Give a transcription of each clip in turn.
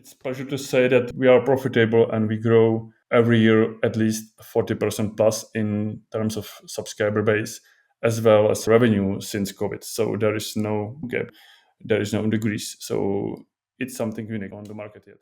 It's a pleasure to say that we are profitable and we grow every year at least 40% plus in terms of subscriber base as well as revenue since COVID. So there is no gap, there is no decrease. So it's something unique on the market yet.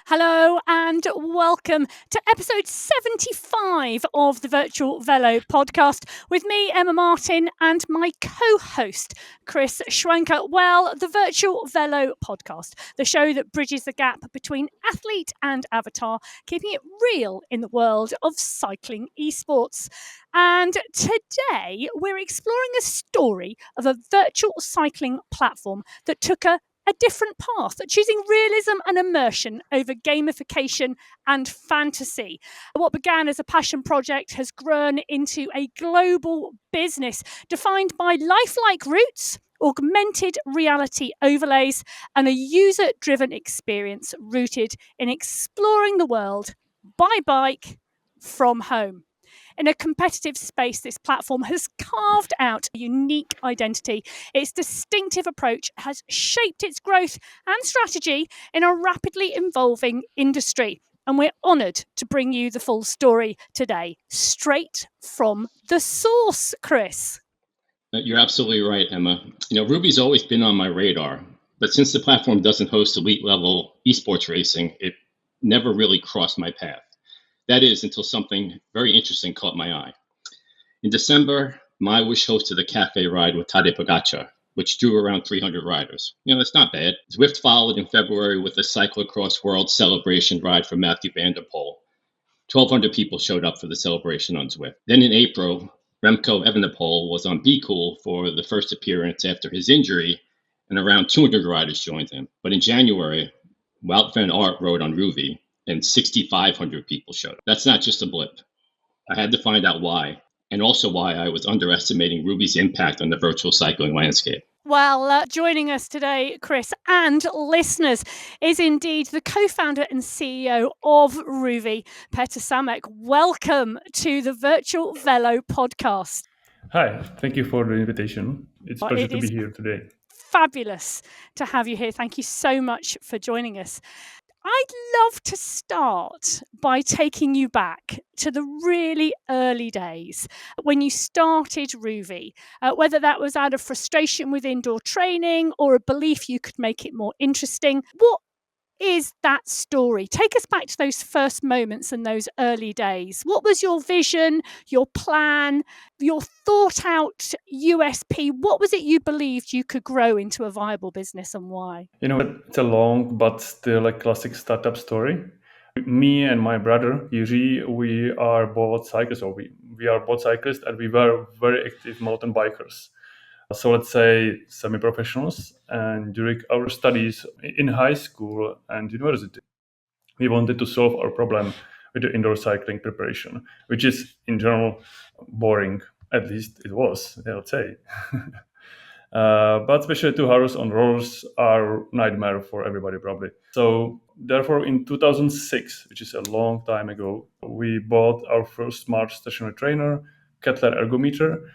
Hello and welcome to episode 75 of the Virtual Velo Podcast with me, Emma Martin, and my co-host, Chris Schwenker. Well, the Virtual Velo Podcast, the show that bridges the gap between athlete and avatar, keeping it real in the world of cycling esports. And today we're exploring a story of a virtual cycling platform that took a different path, choosing realism and immersion over gamification and fantasy. What began as a passion project has grown into a global business defined by lifelike routes, augmented reality overlays, and a user-driven experience rooted in exploring the world by bike from home. In a competitive space, this platform has carved out a unique identity. Its distinctive approach has shaped its growth and strategy in a rapidly evolving industry. And we're honoured to bring you the full story today, straight from the source, Chris. You're absolutely right, Emma. Rouvyy's always been on my radar, but since the platform doesn't host elite level esports racing, it never really crossed my path. That is, until something very interesting caught my eye. In December, MyWish hosted a cafe ride with Tadej Pogačar, which drew around 300 riders. That's not bad. Zwift followed in February with the Cyclocross World Celebration ride for Matthew van der Poel. 1,200 people showed up for the celebration on Zwift. Then in April, Remco Evenepoel was on Be Cool for the first appearance after his injury, and around 200 riders joined him. But in January, Wout van Aert rode on Rouvy, and 6,500 people showed up. That's not just a blip. I had to find out why, and also why I was underestimating Rouvyy's impact on the virtual cycling landscape. Well, joining us today, Chris, and listeners, is indeed the co-founder and CEO of Rouvy, Petr Samek. Welcome to the Virtual Velo Podcast. Hi, thank you for the invitation. It's a pleasure to be here today. Fabulous to have you here. Thank you so much for joining us. I'd love to start by taking you back to the really early days when you started Rouvy, whether that was out of frustration with indoor training or a belief you could make it more interesting. What is that story? Take us back to those first moments and those early days. What was your vision, your plan, your thought out USP? What was it you believed you could grow into a viable business and why? It's a long but still a classic startup story. Me and my brother, Jiří, we are both cyclists, or we are both cyclists, and we were very active mountain bikers. So let's say semi-professionals. And during our studies in high school and university, we wanted to solve our problem with the indoor cycling preparation, which is in general boring. At least it was, let's say. But especially 2 hours on rollers are nightmare for everybody probably. So therefore in 2006, which is a long time ago, we bought our first smart stationary trainer, Kettler ergometer,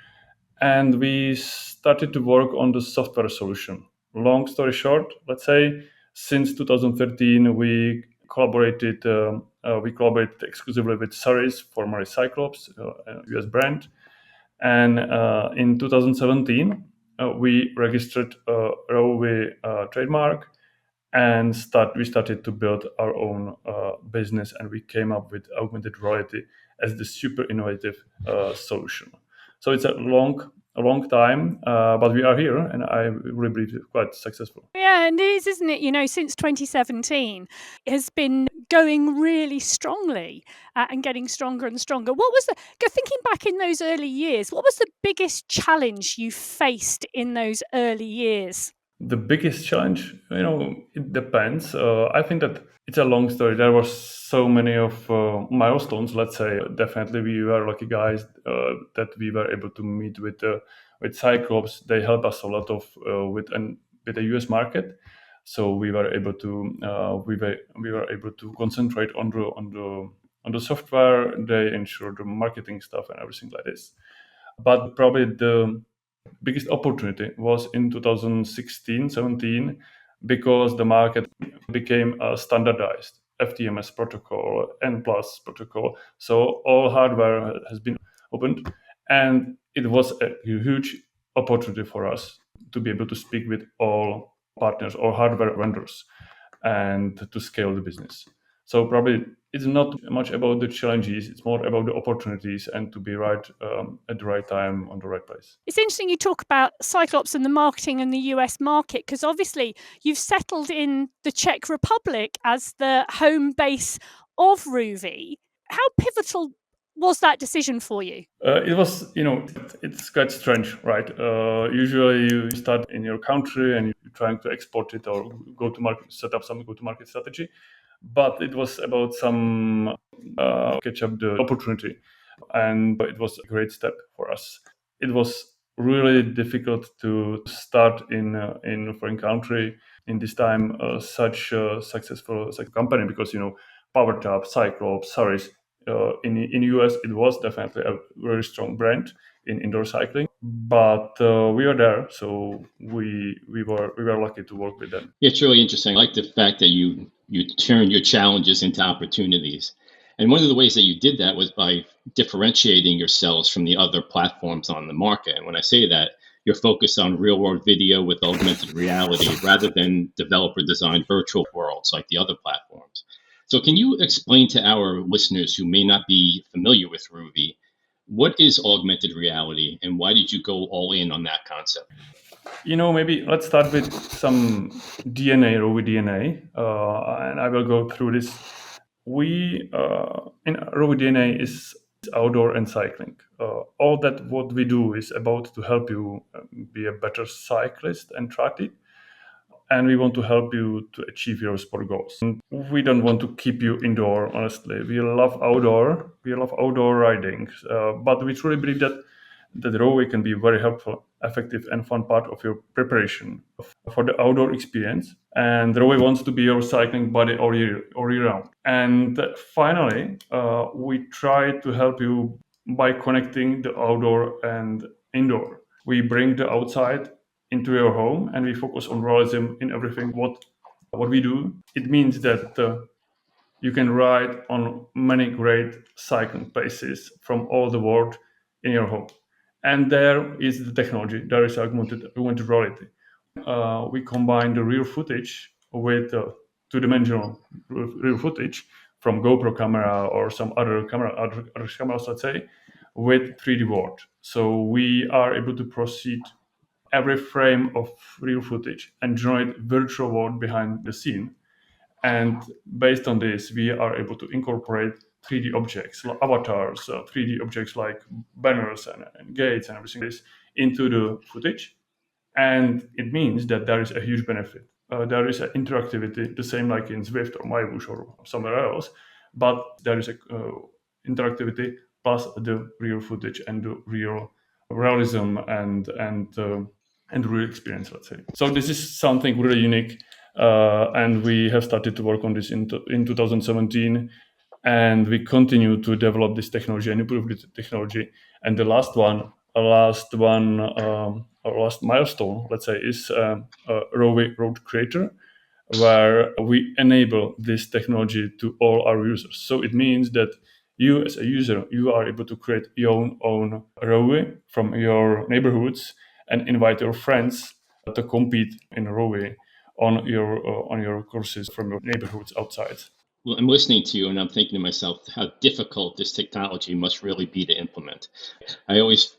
and we started to work on the software solution. Long story short, let's say, since 2013, we collaborated exclusively with Saris, formerly Cyclops, a US brand. And in 2017, we registered a Rouvy trademark and we started to build our own business, and we came up with augmented reality as the super innovative solution. So it's a long time, but we are here, and I really believe it's quite successful. Yeah, and it is, isn't it? Since 2017, it has been going really strongly and getting stronger and stronger. What was thinking back in those early years, what was the biggest challenge you faced in those early years? The biggest challenge, it depends. I think that it's a long story. There were so many of milestones, let's say. Definitely we were lucky guys that we were able to meet with Cyclops. They helped us a lot of with the US market. So we were able to concentrate on the software. They ensured the marketing stuff and everything like this. But probably the biggest opportunity was in 2016-17 because the market became standardized FTMS protocol, N plus protocol. So all hardware has been opened, and it was a huge opportunity for us to be able to speak with all partners or hardware vendors and to scale the business. So probably it's not much about the challenges, it's more about the opportunities and to be right at the right time on the right place. It's interesting you talk about Cyclops and the marketing in the US market, because obviously you've settled in the Czech Republic as the home base of Rouvy. How pivotal was that decision for you? It was, it's quite strange, right? Usually you start in your country and you're trying to export it or go to market, set up some go-to-market strategy. But it was about some catch up the opportunity, and it was a great step for us. It was really difficult to start in a foreign country in this time such a successful company because PowerTap, Cyclops, Saris. In US, it was definitely a very strong brand in indoor cycling, but we are there, so we were lucky to work with them. Yeah, it's really interesting. I like the fact that you turn your challenges into opportunities. And one of the ways that you did that was by differentiating yourselves from the other platforms on the market. And when I say that, you're focused on real world video with augmented reality rather than developer designed virtual worlds like the other platforms. So can you explain to our listeners who may not be familiar with Rouvy, what is augmented reality and why did you go all in on that concept? Maybe let's start with some DNA, Rouvy DNA, and I will go through this. We in Rouvy DNA is outdoor and cycling. All that what we do is about to help you be a better cyclist and triathlete, and we want to help you to achieve your sport goals. And we don't want to keep you indoor. Honestly, we love outdoor riding, but we truly believe that Rouvy can be very helpful, effective, and fun part of your preparation for the outdoor experience. And Rouvy wants to be your cycling buddy all year round. And finally, we try to help you by connecting the outdoor and indoor. We bring the outside into your home, and we focus on realism in everything what we do. It means that you can ride on many great cycling places from all the world in your home. And there is the technology, there is augmented reality. We combine the real footage with two-dimensional real footage from GoPro camera or some other cameras, let's say, with 3D world. So we are able to proceed every frame of real footage and generate virtual world behind the scene. And based on this, we are able to incorporate 3D objects, like avatars, 3D objects like banners and gates and everything this into the footage. And it means that there is a huge benefit. There is an interactivity, the same like in Zwift or MyBush or somewhere else, but there is a interactivity plus the real footage and the real realism and real experience, let's say. So this is something really unique, and we have started to work on this in 2017, and we continue to develop this technology and improve this technology. And the last milestone, let's say, is Rouvy Road Creator, where we enable this technology to all our users. So it means that you as a user, you are able to create your own Rouvy from your neighborhoods and invite your friends to compete in Rouvy on your courses from your neighborhoods outside. Well, I'm listening to you and I'm thinking to myself how difficult this technology must really be to implement. I always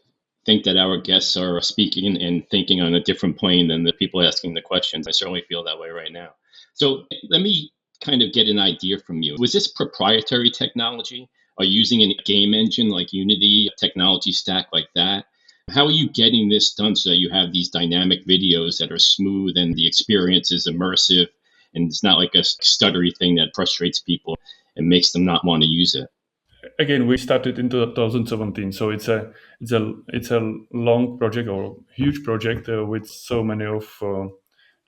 think that our guests are speaking and thinking on a different plane than the people asking the questions. I certainly feel that way right now. So let me kind of get an idea from you. Was this proprietary technology? Are you using a game engine like Unity, a technology stack like that? How are you getting this done so that you have these dynamic videos that are smooth and the experience is immersive and it's not like a stuttery thing that frustrates people and makes them not want to use it? Again, we started in 2017, so it's a long project or huge project with so many of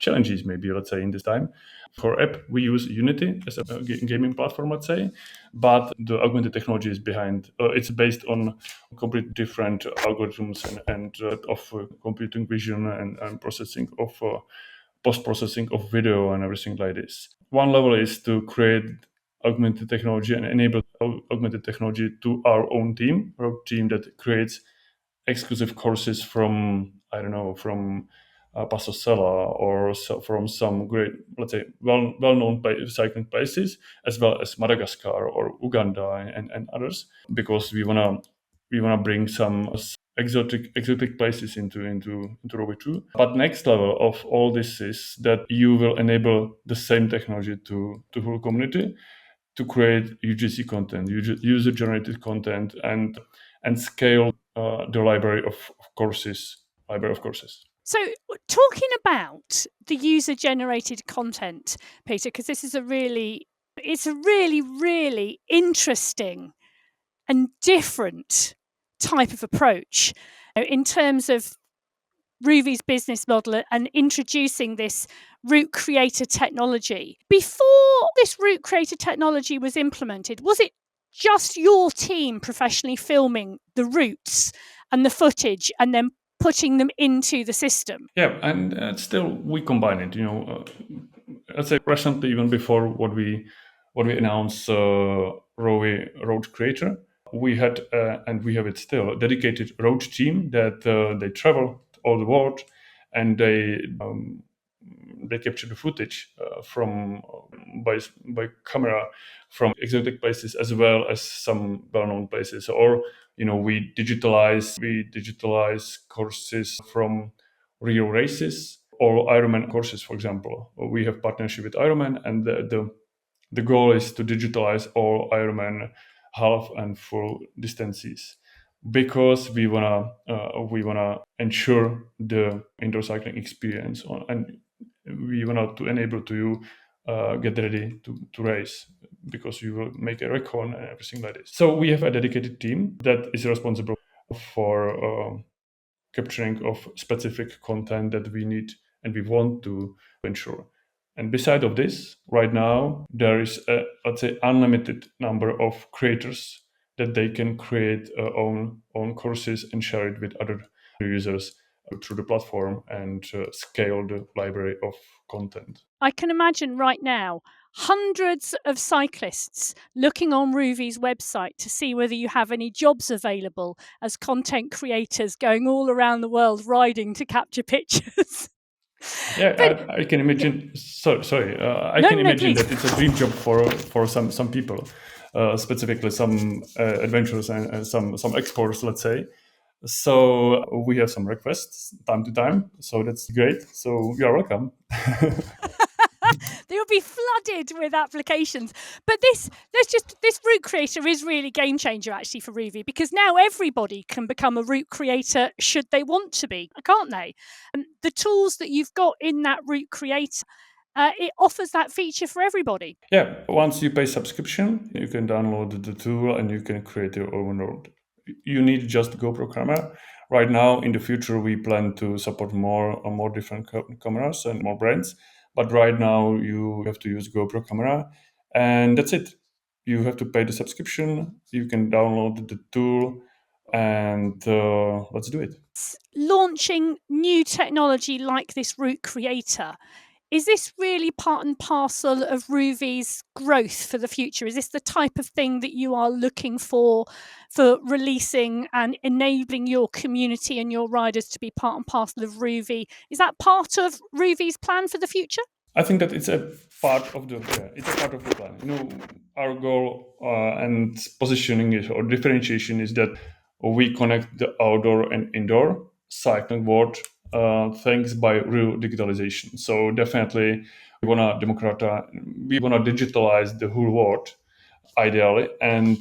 challenges, maybe, let's say, in this time. For app, we use Unity as a gaming platform, let's say, but the augmented technology is behind. It's based on completely different algorithms and of computing vision and processing of post-processing of video and everything like this. One level is to create augmented technology and enable augmented technology to our own team, or team that creates exclusive courses from, I don't know, from Paso Sela or from some great, let's say, well-known cycling places, as well as Madagascar or Uganda and others, because we wanna bring some exotic places into Rouvy too. But next level of all this is that you will enable the same technology to whole community to create UGC content, user-generated content, and scale the library of courses. So, talking about the user-generated content, Peter, because this is it's a really, really interesting and different type of approach in terms of Rouvy's business model and introducing this route creator technology. Before this route creator technology was implemented, was it just your team professionally filming the routes and the footage and then putting them into the system? Yeah, and still we combine it. Let's say recently, even before what we announced, Rouvy Road Creator, we had and we have it still, a dedicated road team that they travel all the world and they capture the footage from by camera from exotic places as well as some well-known places. Or we digitalize courses from real races or Ironman courses, for example. We have partnership with Ironman, and the goal is to digitalize all Ironman half and full distances, because we wanna ensure the indoor cycling experience and we want to enable to you get ready to race, because you will make a record and everything like this. So we have a dedicated team that is responsible for capturing of specific content that we need and we want to ensure. And beside of this, right now there is a, let's say, unlimited number of creators that they can create own courses and share it with other users through the platform and scale the library of content. I can imagine right now hundreds of cyclists looking on Rouvy's website to see whether you have any jobs available as content creators going all around the world riding to capture pictures. Yeah, but, I can imagine. Sorry, I can imagine that it's a dream job for some people, specifically some adventurers and some exports, let's say. So we have some requests time to time. So that's great. So you are welcome. They'll be flooded with applications. But this route creator is really game changer actually for Rouvy, because now everybody can become a route creator should they want to be, can't they? And the tools that you've got in that route creator, it offers that feature for everybody. Yeah, once you pay subscription, you can download the tool and you can create your own road. You need just GoPro camera. Right now, in the future, we plan to support more different cameras and more brands. But right now, you have to use GoPro camera, and that's it. You have to pay the subscription. You can download the tool, and let's do it. Launching new technology like this route creator, is this really part and parcel of Rouvy's growth for the future? Is this the type of thing that you are looking for releasing and enabling your community and your riders to be part and parcel of Rouvy? Is that part of Rouvy's plan for the future? I think that it's a part of the plan. Our goal and positioning is, or differentiation is that we connect the outdoor and indoor cycling world thanks by real digitalization. So definitely we want to digitalize the whole world ideally, and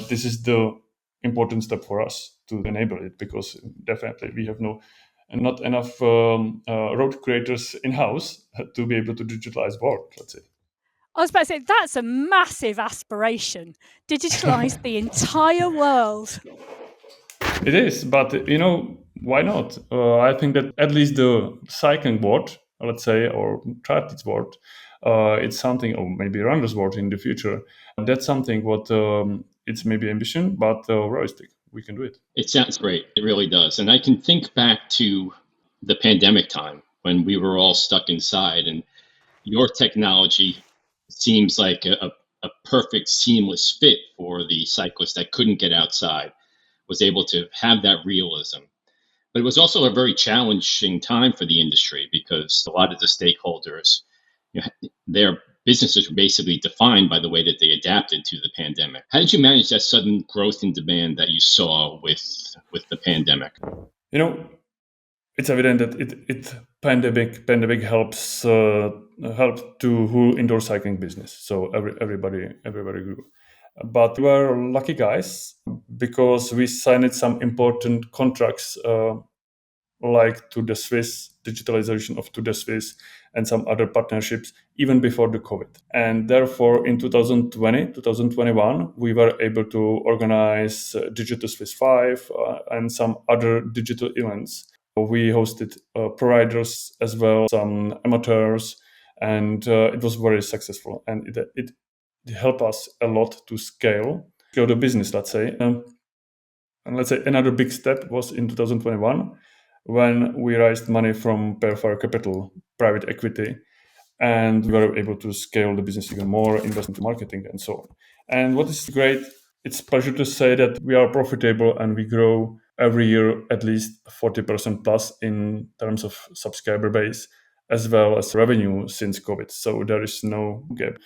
this is the important step for us to enable it, because definitely we have not enough road creators in-house to be able to digitalize world, let's say. I was about to say, that's a massive aspiration, digitalize the entire world. It is, but why not? I think that at least the cycling world let's say, or triathlete's world. It's something, or maybe runner's world in the future. That's something what it's maybe ambition, but realistic. We can do it. It sounds great. It really does. And I can think back to the pandemic time when we were all stuck inside, and your technology seems like a perfect seamless fit for the cyclist that couldn't get outside, was able to have that realism. But it was also a very challenging time for the industry because a lot of the stakeholders, their businesses were basically defined by the way that they adapted to the pandemic. How did you manage that sudden growth in demand that you saw with the pandemic? It's evident that pandemic helps to whole indoor cycling business. So everybody grew. But we were lucky guys because we signed some important contracts like to the Swiss, digitalization of to the Swiss, and some other partnerships even before the COVID. And therefore, in 2021, we were able to organize Digital Swiss 5 and some other digital events. We hosted providers as well, some amateurs, and it was very successful. And it helped us a lot to scale the business, let's say. And let's say another big step was in 2021 when we raised money from Perfire Capital, private equity, and we were able to scale the business even more, invest into marketing and so on. And what is great, it's a pleasure to say that we are profitable and we grow every year at least 40% plus in terms of subscriber base, as well as revenue since COVID. So there is no gap,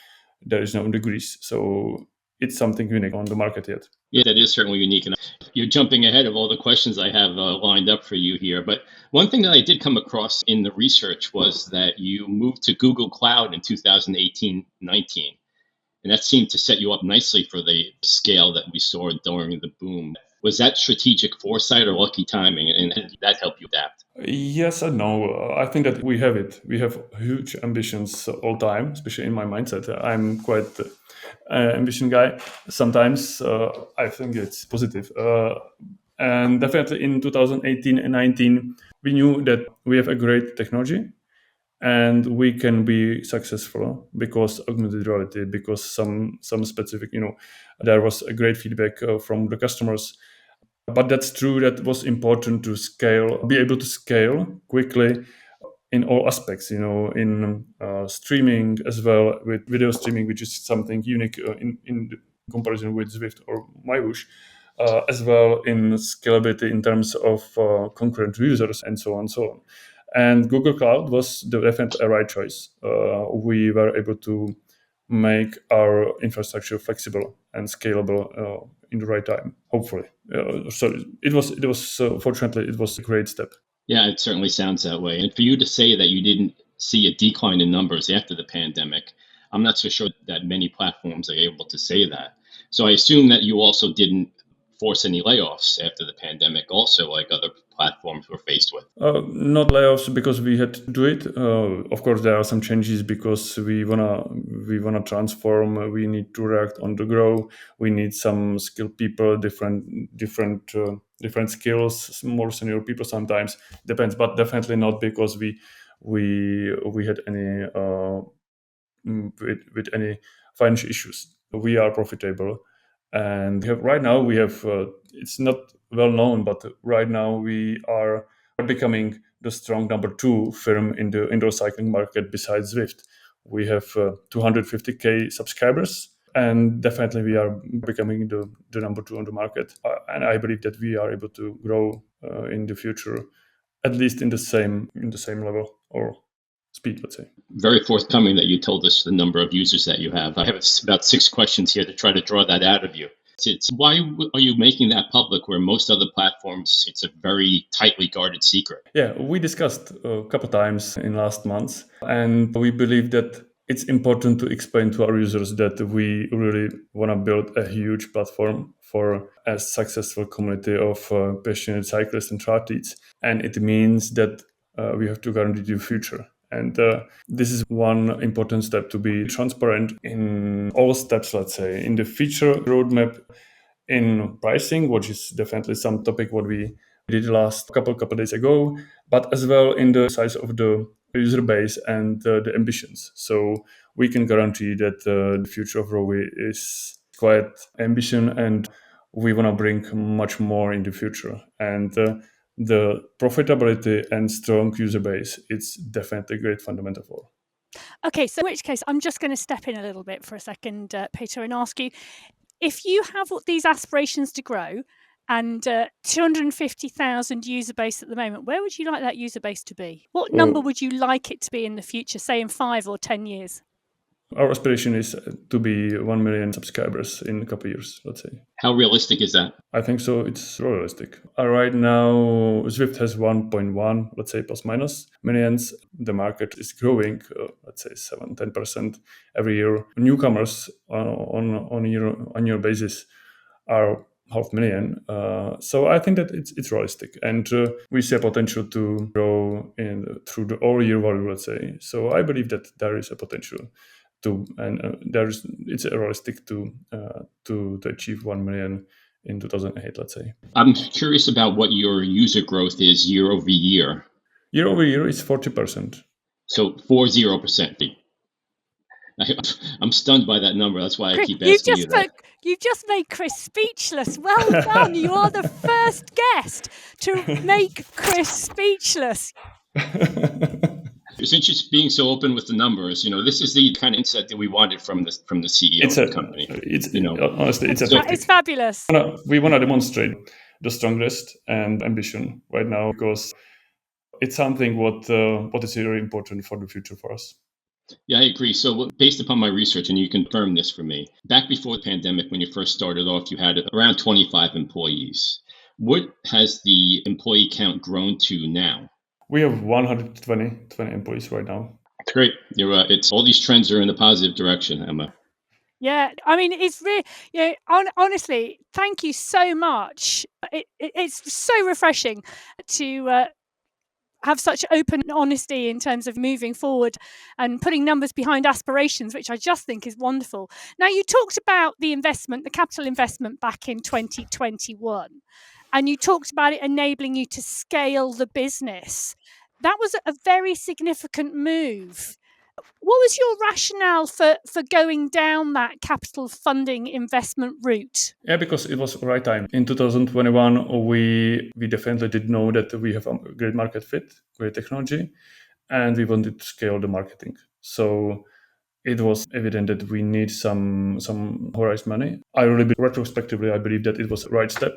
there is no decrease. So it's something unique on the market yet. Yeah, that is certainly unique. And you're jumping ahead of all the questions I have lined up for you here. But one thing that I did come across in the research was that you moved to Google Cloud in 2018-19. And that seemed to set you up nicely for the scale that we saw during the boom. Was that strategic foresight or lucky timing? And did that help you adapt? Yes and no. I think that we have it. We have huge ambitions all the time, especially in my mindset. I'm quite ambition guy. Sometimes I think it's positive. And definitely in 2018 and 19, we knew that we have a great technology and we can be successful because augmented reality, because some specific, there was a great feedback from the customers. But that's true, that was important to scale, be able to scale quickly in all aspects, in streaming as well, with video streaming, which is something unique in comparison with Zwift or MyWhoosh, as well in scalability in terms of concurrent users and so on and so on. And Google Cloud was definitely a right choice. We were able to make our infrastructure flexible and scalable in the right time, hopefully. So it was fortunately, it was a great step. Yeah, it certainly sounds that way. And for you to say that you didn't see a decline in numbers after the pandemic, I'm not so sure that many platforms are able to say that. So I assume that you also didn't force any layoffs after the pandemic also, like other platforms were faced with? Not layoffs because we had to do it. Of course, there are some changes because we wanna transform. We need to react on the grow. We need some skilled people, different skills, more senior people sometimes. Depends, but definitely not because we had any with any financial issues. We are profitable. And right now we have, it's not well known, but right now we are becoming the strong number 2 firm in the indoor cycling market besides Zwift. We have 250K subscribers, and definitely we are becoming the number 2 on the market. And I believe that we are able to grow in the future, at least in the same level or speed, let's say. Very forthcoming that you told us the number of users that you have. I have about 6 questions here to try to draw that out of you. It's why are you making that public where most other platforms, it's a very tightly guarded secret? Yeah, we discussed a couple times in last months, and we believe that it's important to explain to our users that we really want to build a huge platform for a successful community of passionate cyclists and triathletes. And it means that we have to guarantee the future. And this is one important step, to be transparent in all steps, let's say, in the feature roadmap, in pricing, which is definitely some topic what we did last couple days ago, but as well in the size of the user base and the ambitions. So we can guarantee that the future of Rouvy is quite ambition, and we want to bring much more in the future. And the profitability and strong user base, it's definitely a great fundamental for. Okay, so in which case, I'm just going to step in a little bit for a second, Peter, and ask you, if you have these aspirations to grow and 250,000 user base at the moment, where would you like that user base to be? What number would you like it to be in the future, say in 5 or 10 years? Our aspiration is to be 1 million subscribers in a couple of years, let's say. How realistic is that? I think so. It's realistic. Right now, Zwift has 1.1, let's say plus minus millions. The market is growing, let's say 7-10% every year. Newcomers on annual basis are 500,000. So I think that it's realistic, and we see a potential to grow through the all year value, let's say. So I believe that there is a potential it's realistic to achieve 1 million in 2008, let's say. I'm curious about what your user growth is year over year. Year over year is 40%. So 40%. I'm stunned by that number. That's why I keep asking you that. You've just made Chris speechless. Well done. You are the first guest to make Chris speechless. Since you're being so open with the numbers, this is the kind of insight that we wanted from the CEO of the company. Honestly, it's fabulous. We want to demonstrate the strongest and ambition right now, because it's something what is very important for the future for us. Yeah, I agree. So based upon my research, and you confirm this for me, back before the pandemic, when you first started off, you had around 25 employees. What has the employee count grown to now? We have 120 employees right now. Great. You're right. It's all these trends are in the positive direction, Emma. Yeah, I mean, it's really, honestly, thank you so much. It's so refreshing to have such open honesty in terms of moving forward and putting numbers behind aspirations, which I just think is wonderful. Now, you talked about the capital investment back in 2021, and you talked about it enabling you to scale the business. That was a very significant move. What was your rationale for going down that capital funding investment route? Yeah, because it was the right time. In 2021, we definitely did know that we have a great market fit, great technology, and we wanted to scale the marketing. So it was evident that we need some horizon money. Retrospectively, I believe that it was the right step.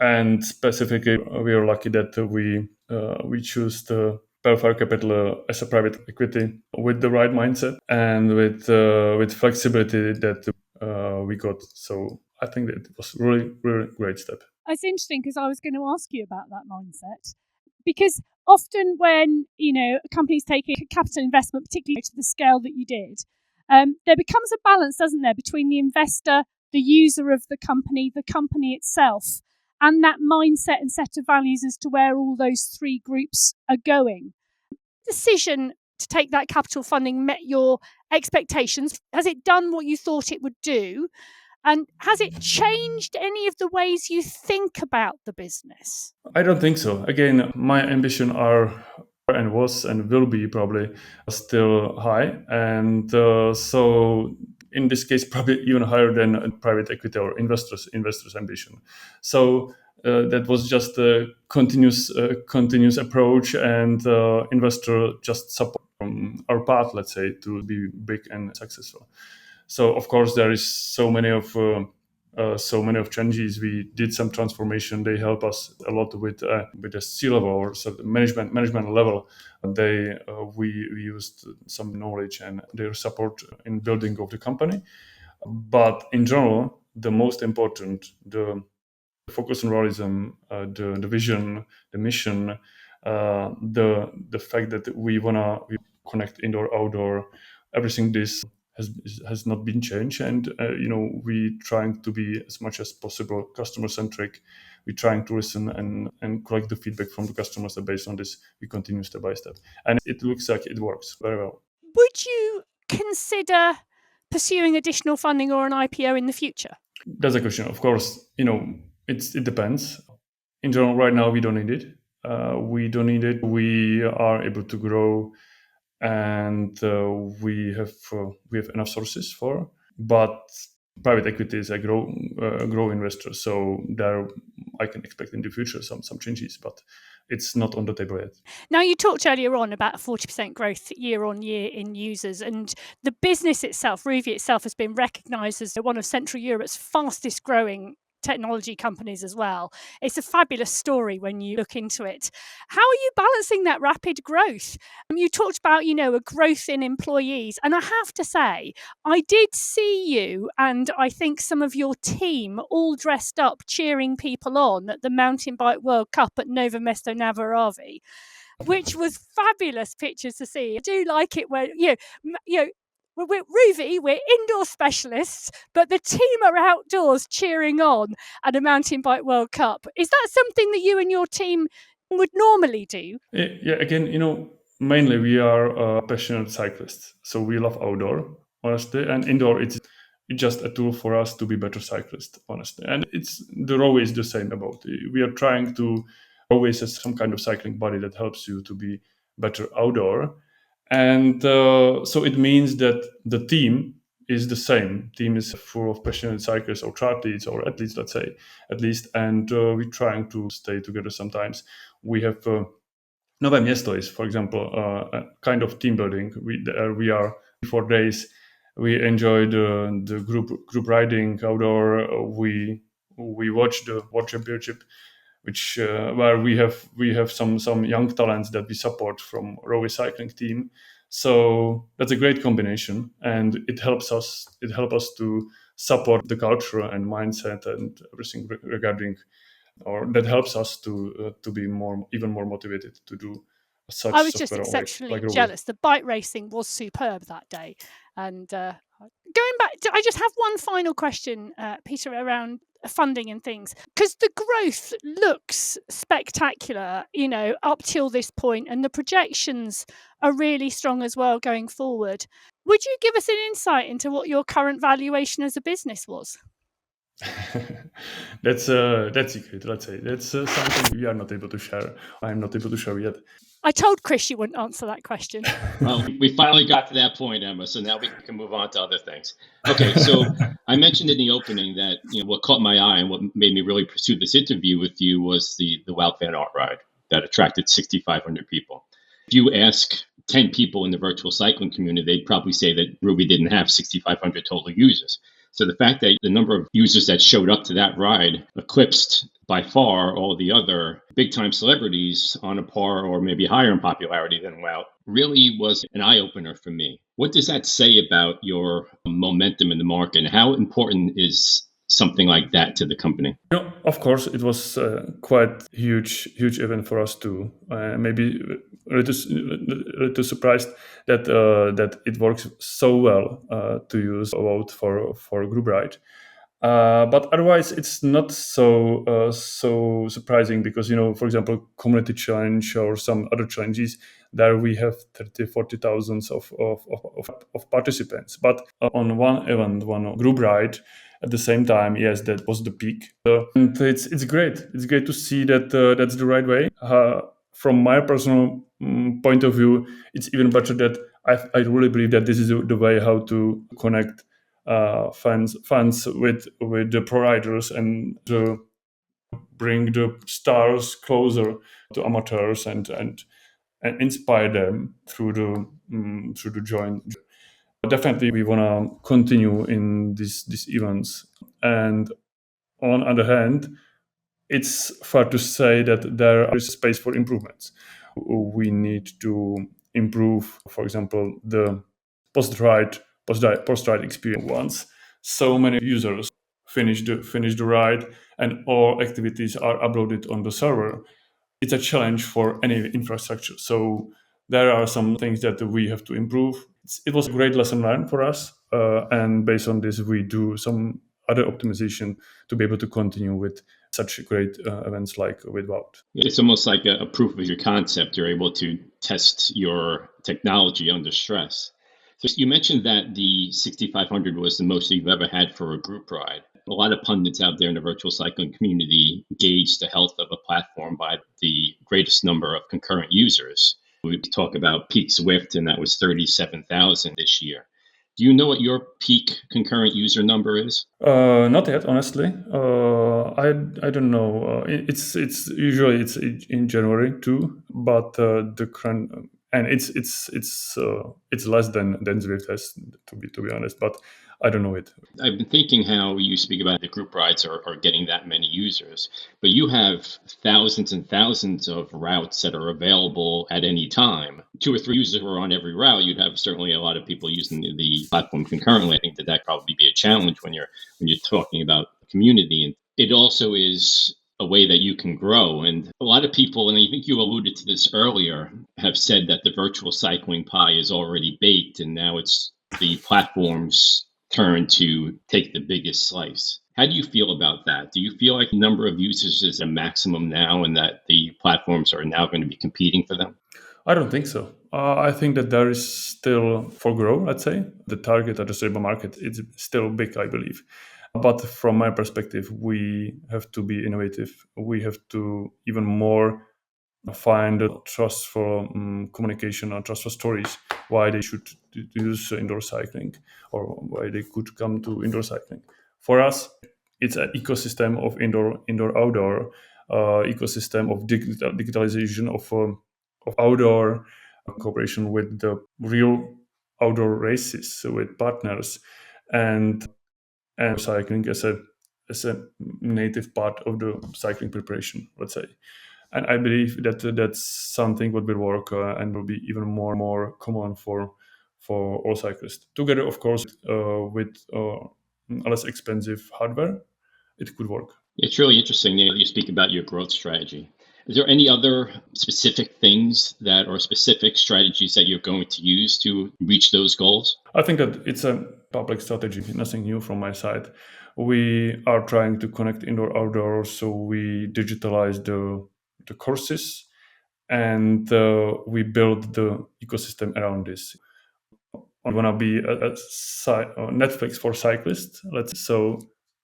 And specifically, we are lucky that we choose the Perfire Capital as a private equity with the right mindset and with flexibility that we got. So I think that it was really, really great step. It's interesting because I was going to ask you about that mindset, because often when companies take a capital investment, particularly to the scale that you did, there becomes a balance, doesn't there, between the investor, the user of the company itself, and that mindset and set of values as to where all those three groups are going. The decision to take that capital funding met your expectations? Has it done what you thought it would do? And has it changed any of the ways you think about the business? I don't think so. Again, my ambition are and was and will be probably still high. And so in this case, probably even higher than private equity or investors' ambition. So that was just a continuous approach, and investor just support our path, let's say, to be big and successful. So of course there is so many of changes. We did some transformation. They help us a lot with the C-level or so the management level. We used some knowledge and their support in building of the company. But in general, the most important, the focus on realism, the vision, the mission, the fact that we connect indoor, outdoor, everything this has not been changed, and we trying to be as much as possible customer centric. We're trying to listen and collect the feedback from the customers, and based on this we continue step by step, and it looks like it works very well. Would you consider pursuing additional funding or an IPO in the future? That's a question. Of course, it depends. In general, right now we don't need it. We are able to grow and we have enough sources for. But private equity is a grow investor, so there I can expect in the future some changes, but it's not on the table yet. Now, you talked earlier on about 40% growth year on year in users, and the business itself, Rouvy itself, has been recognised as one of Central Europe's fastest growing technology companies as well. It's a fabulous story when you look into it. How are you balancing that rapid growth? You talked about, a growth in employees, and I have to say, I did see you and I think some of your team all dressed up cheering people on at the Mountain Bike World Cup at Novo Mesto Navaravi, which was fabulous pictures to see. I do like it when, we're Rouvy, we're indoor specialists, but the team are outdoors cheering on at a Mountain Bike World Cup. Is that something that you and your team would normally do? Yeah, again, mainly we are passionate cyclists, so we love outdoor, honestly, and indoor it's just a tool for us to be better cyclists, honestly. And it's the row is the same about it. We are trying to always have some kind of cycling body that helps you to be better outdoor. And so it means that the team is the same. Team is full of passionate cyclists or triathletes, or athletes, let's say, and we're trying to stay together sometimes. We have Nové Město is, for example, a kind of team building. We are 4 days. We enjoy the group riding outdoor. We watch the World Championship, which where we have some young talents that we support from Rouvy cycling team. So that's a great combination, and it helps us to support the culture and mindset and everything regarding, or that helps us to be even more motivated to do such. I was just exceptionally jealous. The bike racing was superb that day. And going back, I just have one final question, Peter, around funding and things, because the growth looks spectacular, up till this point, and the projections are really strong as well going forward. Would you give us an insight into what your current valuation as a business was? That's secret, let's say. That's something we are not able to share. I'm not able to share yet. I told Chris you wouldn't answer that question. Well, we finally got to that point, Emma, so now we can move on to other things. Okay, so I mentioned in the opening that what caught my eye and what made me really pursue this interview with you was the Wout van Aert ride that attracted 6,500 people. If you ask 10 people in the virtual cycling community, they'd probably say that Rouvy didn't have 6,500 total users. So the fact that the number of users that showed up to that ride eclipsed by far all the other big-time celebrities on a par or maybe higher in popularity than Wout really was an eye-opener for me. What does that say about your momentum in the market, and how important is something like that to the company? Of course, it was quite huge event for us too. Maybe a little surprised that it works so well to use Wout for a group ride. But otherwise, it's not so surprising because, for example, community challenge or some other challenges, there we have 40,000 of participants. But on one event, one group ride, at the same time, yes, that was the peak. And it's great. It's great to see that that's the right way. From my personal point of view, it's even better that I really believe that this is the way how to connect fans with the providers and bring the stars closer to amateurs and inspire them through the joint. Definitely, we want to continue in these events. And on the other hand, it's fair to say that there is space for improvements. We need to improve, for example, the post-ride experience. Once so many users finish the ride and all activities are uploaded on the server, it's a challenge for any infrastructure. So there are some things that we have to improve. It was a great lesson learned for us, and based on this, we do some other optimization to be able to continue with such great events like with Wout. It's almost like a proof of your concept. You're able to test your technology under stress. So you mentioned that the 6,500 was the most you've ever had for a group ride. A lot of pundits out there in the virtual cycling community gauge the health of a platform by the greatest number of concurrent users. We talk about peak Zwift, and that was 37,000 this year. Do you know what your peak concurrent user number is? Not yet, honestly. I don't know. It's usually it's in January too, but the current and it's less than Zwift has to be honest. But I don't know it. I've been thinking how you speak about the group rides are getting that many users, but you have thousands and thousands of routes that are available at any time. 2 or 3 users were on every route. You'd have certainly a lot of people using the platform concurrently. I think that probably be a challenge when you're talking about community. And it also is a way that you can grow. And a lot of people, and I think you alluded to this earlier, have said that the virtual cycling pie is already baked, and now it's the platform's turn to take the biggest slice. How do you feel about that? Do you feel like the number of users is a maximum now and that the platforms are now going to be competing for them? I don't think so. I think that there is still for growth, let's say. The target addressable market is still big, I believe. But from my perspective, we have to be innovative. We have to even more find a trust for communication or trust for stories, why they should use indoor cycling or why they could come to indoor cycling. For us, it's an ecosystem of indoor-outdoor, ecosystem of digitalization of outdoor cooperation with the real outdoor races with partners and cycling as a native part of the cycling preparation, let's say. And I believe that that's something what will work and will be even more common for all cyclists. Together, of course, with less expensive hardware, it could work. It's really interesting that you speak about your growth strategy. Is there any other specific things that are specific strategies that you're going to use to reach those goals? I think that it's a public strategy, nothing new from my side. We are trying to connect indoor-outdoor, so we digitalize the courses and we build the ecosystem around this. I want to be a Netflix for cyclists. So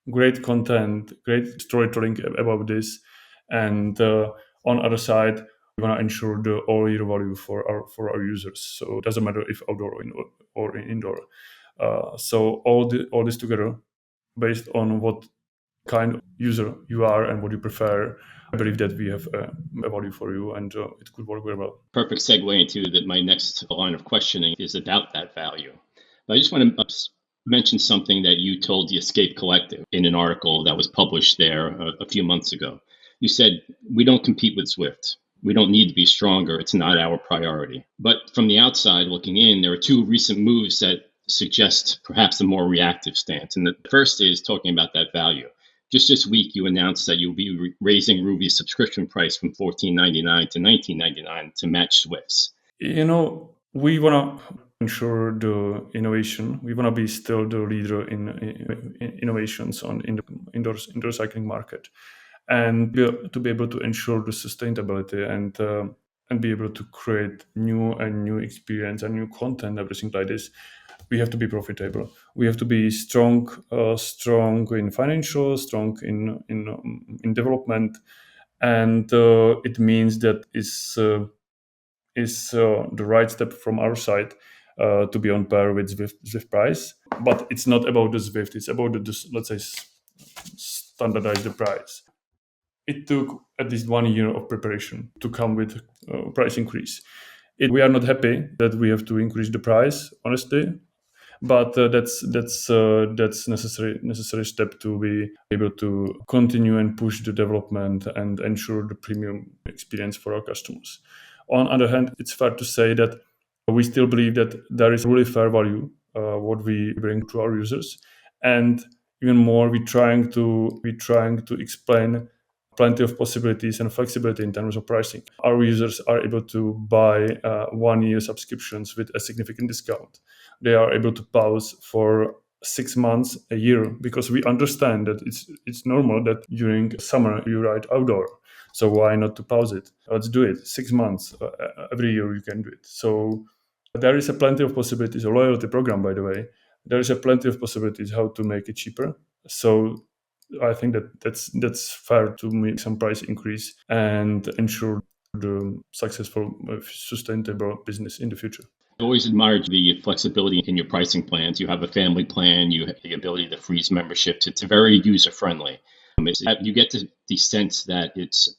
great content, great storytelling about this, and on other side, we want to ensure the all year value for our users. So it doesn't matter if outdoor or indoor. So all this together, based on what kind of user you are and what you prefer, I believe that we have a value for you, and it could work very well. Perfect segue into that. My next line of questioning is about that value. But I just want to mention something that you told the Escape Collective in an article that was published there a few months ago. You said, "We don't compete with Zwift. We don't need to be stronger. It's not our priority." But from the outside looking in, there are 2 recent moves that suggest perhaps a more reactive stance. And the first is talking about that value. Just this week, you announced that you'll be raising Rouvy subscription price from $14.99 to $19.99 to match Zwift's. We want to ensure the innovation. We want to be still the leader in innovations in the indoor cycling market, and to be able to ensure the sustainability and be able to create new experience and new content, everything like this. We have to be profitable. We have to be strong in financial, strong in development, and it means that is the right step from our side to be on par with Zwift price. But it's not about the Zwift. It's about let's say standardize the price. It took at least 1 year of preparation to come with price increase. We are not happy that we have to increase the price, honestly. But that's necessary step to be able to continue and push the development and ensure the premium experience for our customers. On the other hand, it's fair to say that we still believe that there is really fair value what we bring to our users, and even more, we're trying to explain plenty of possibilities and flexibility in terms of pricing. Our users are able to buy 1 year subscriptions with a significant discount. They are able to pause for 6 months, a year, because we understand that it's normal that during summer you ride outdoor. So why not to pause it? Let's do it. 6 months, every year you can do it. So there is a plenty of possibilities. A loyalty program, by the way. There is a plenty of possibilities how to make it cheaper. So I think that's fair to make some price increase and ensure the successful, sustainable business in the future. I always admired the flexibility in your pricing plans. You have a family plan, you have the ability to freeze memberships. It's very user-friendly. You get the sense that it's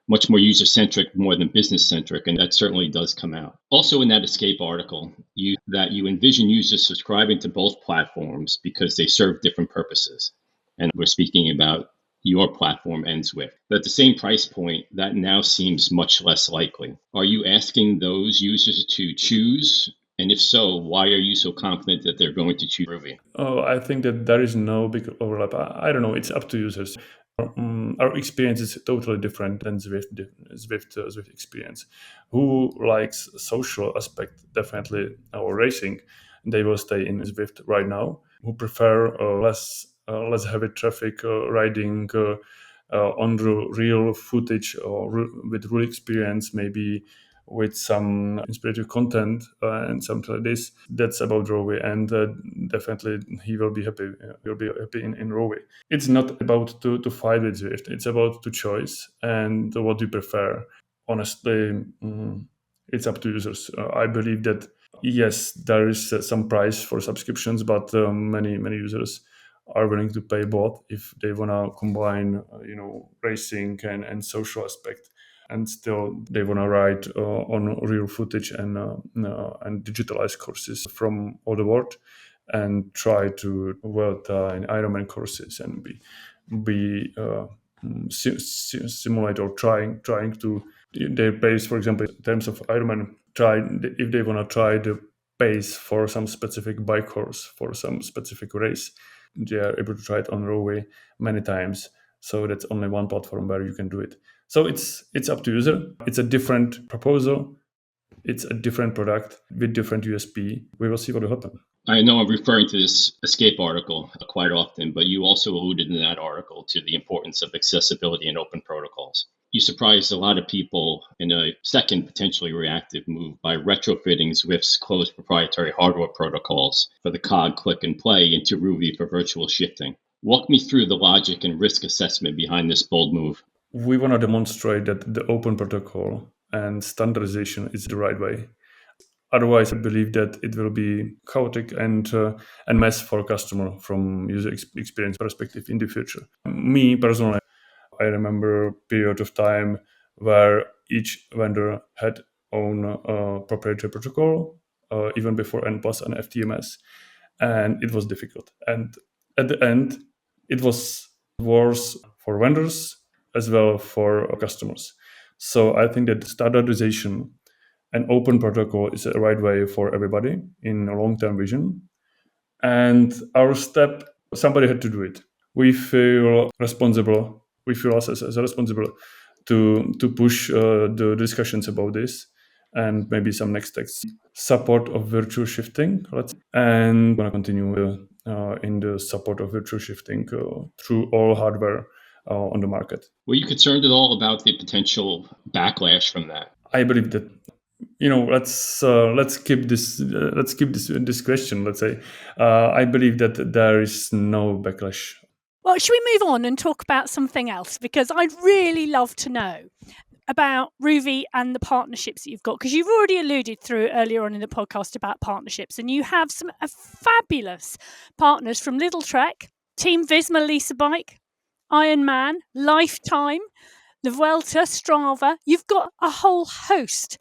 much more user-centric, more than business-centric, and that certainly does come out. Also in that Escape article, you envision users subscribing to both platforms because they serve different purposes. And we're speaking about your platform and Zwift. But at the same price point, that now seems much less likely. Are you asking those users to choose? And if so, why are you so confident that they're going to choose Rouvy? I think that there is no big overlap. I don't know. It's up to users. Our experience is totally different than Zwift experience. Who likes social aspect, definitely, or racing, they will stay in Zwift right now. Who prefer less heavy traffic riding on the real footage or with real experience, maybe with some inspirational content and something like this. That's about Rouvy, and definitely he will be happy. He'll be happy in Rouvy. It's not about to fight with Zwift. It's about to choice and what you prefer. Honestly, it's up to users. I believe that yes, there is some price for subscriptions, but many users are willing to pay both if they wanna combine, racing and social aspect, and still they wanna ride on real footage and digitalized courses from all the world, and try to Vuelta and Ironman courses and be simulate or trying to their pace. For example, in terms of Ironman, if they wanna try the pace for some specific bike course for some specific race, they are able to try it on Rouvy many times. So that's only one platform where you can do it. So it's up to user. It's a different proposal. It's a different product with different USP. We will see what will happen. I know I'm referring to this Escape article quite often, but you also alluded in that article to the importance of accessibility and open protocols. You surprised a lot of people in a second potentially reactive move by retrofitting Zwift's closed proprietary hardware protocols for the COG click and play into Rouvy for virtual shifting. Walk me through the logic and risk assessment behind this bold move. We want to demonstrate that the open protocol and standardization is the right way. Otherwise, I believe that it will be chaotic and mess for customer from user experience perspective in the future. Me personally, I remember a period of time where each vendor had own proprietary protocol, even before NPAS and FTMS, and it was difficult. And at the end, it was worse for vendors as well for customers. So I think that standardization and open protocol is the right way for everybody in a long-term vision. And our step, somebody had to do it. We feel responsible. We feel us as responsible to push the discussions about this, and maybe some next steps. Support of virtual shifting, and going to continue in the support of virtual shifting through all hardware on the market. Were you concerned at all about the potential backlash from that? I believe that, let's keep this question. Let's say I believe that there is no backlash. Well, should we move on and talk about something else? Because I'd really love to know about Rouvy and the partnerships that you've got, because you've already alluded through earlier on in the podcast about partnerships, and you have some fabulous partners from Lidl-Trek, Team Visma, Lease-a-Bike, IRONMAN, LifeTime, the Vuelta, Strava. You've got a whole host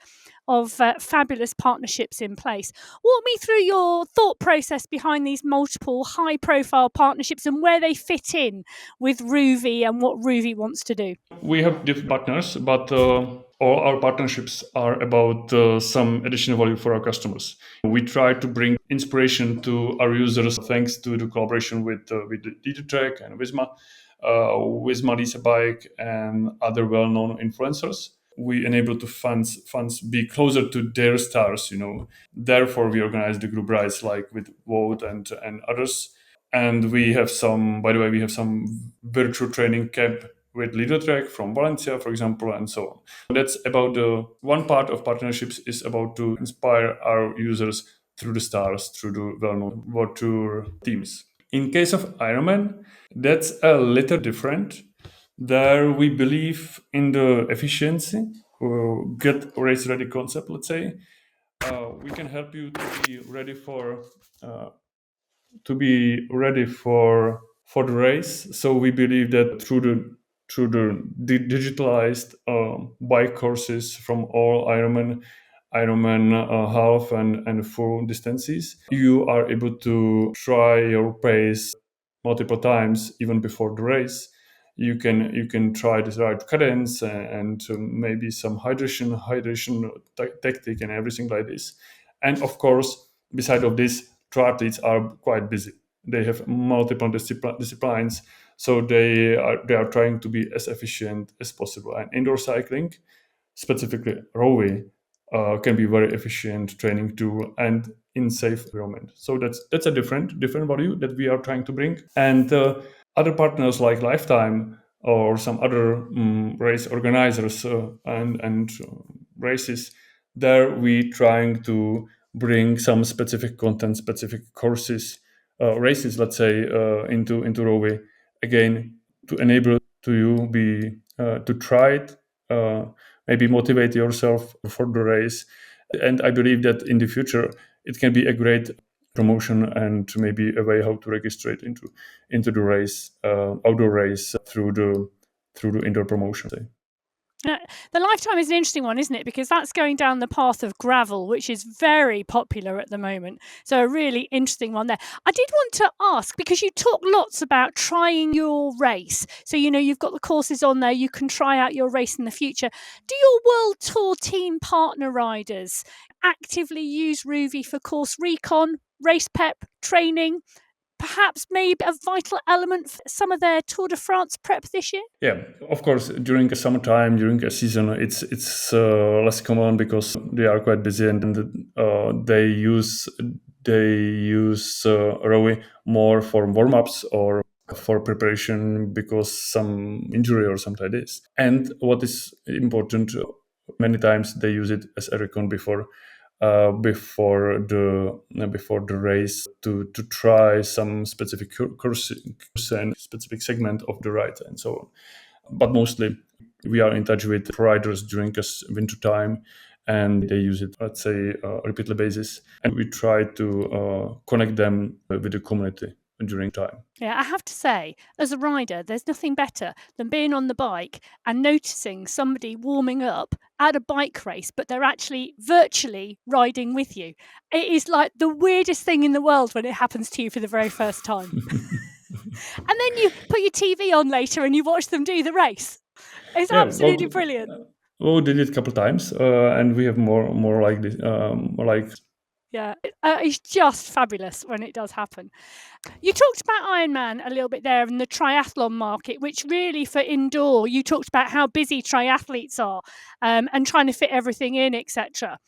of fabulous partnerships in place. Walk me through your thought process behind these multiple high-profile partnerships and where they fit in with Rouvy and what Rouvy wants to do. We have different partners, but all our partnerships are about some additional value for our customers. We try to bring inspiration to our users thanks to the collaboration with Lidl-Trek and Visma, Lease-a-Bike, and other well-known influencers. We enable to fans be closer to their stars, Therefore, we organize the group rides like with Vote and others. And we have some virtual training camp with Lidl-Trek from Valencia, for example, and so on. That's about the one part of partnerships is about to inspire our users through the stars, through the well-known World Tour teams. In case of Ironman, that's a little different. There we believe in the efficiency. get race ready concept, let's say. We can help you to be ready for the race. So we believe that through the digitalized bike courses from all Ironman half and full distances, you are able to try your pace multiple times even before the race. You can try the right cadence and maybe some hydration tactic and everything like this. And of course, beside of this, triathletes are quite busy. They have multiple disciplines, so they are trying to be as efficient as possible. And indoor cycling, specifically Rouvy, can be very efficient training tool and in safe environment. So that's a different value that we are trying to bring. And other partners like LifeTime or some other race organizers and races, there we trying to bring some specific content, specific courses, races, let's say, into Rouvy, again, to enable to you be to try it, maybe motivate yourself for the race. And I believe that in the future it can be a great promotion and maybe a way how to register it into the race, outdoor race through the indoor promotion. The LifeTime is an interesting one, isn't it? Because that's going down the path of gravel, which is very popular at the moment. So a really interesting one there. I did want to ask, because you talk lots about trying your race. So, you've got the courses on there. You can try out your race in the future. Do your World Tour team partner riders actively use Rouvy for course recon, race prep, training? Perhaps maybe a vital element for some of their Tour de France prep this year? Yeah, of course, during the summertime, during a season, it's less common because they are quite busy and they use Rouvy more for warm-ups or for preparation because some injury or something like this. And what is important, many times they use it as a recon before the race to try some specific course and specific segment of the ride and so on. But mostly we are in touch with riders during winter time, and they use it, let's say, repeatedly basis, and we try to connect them with the community during time. Yeah, I have to say, as a rider, there's nothing better than being on the bike and noticing somebody warming up at a bike race, but they're actually virtually riding with you. It is like the weirdest thing in the world when it happens to you for the very first time. And then you put your TV on later and you watch them do the race. It's absolutely brilliant. We did it a couple of times, and we have more like this, Yeah, it's just fabulous when it does happen. You talked about Ironman a little bit there in the triathlon market, which really for indoor, you talked about how busy triathletes are and trying to fit everything in, etc.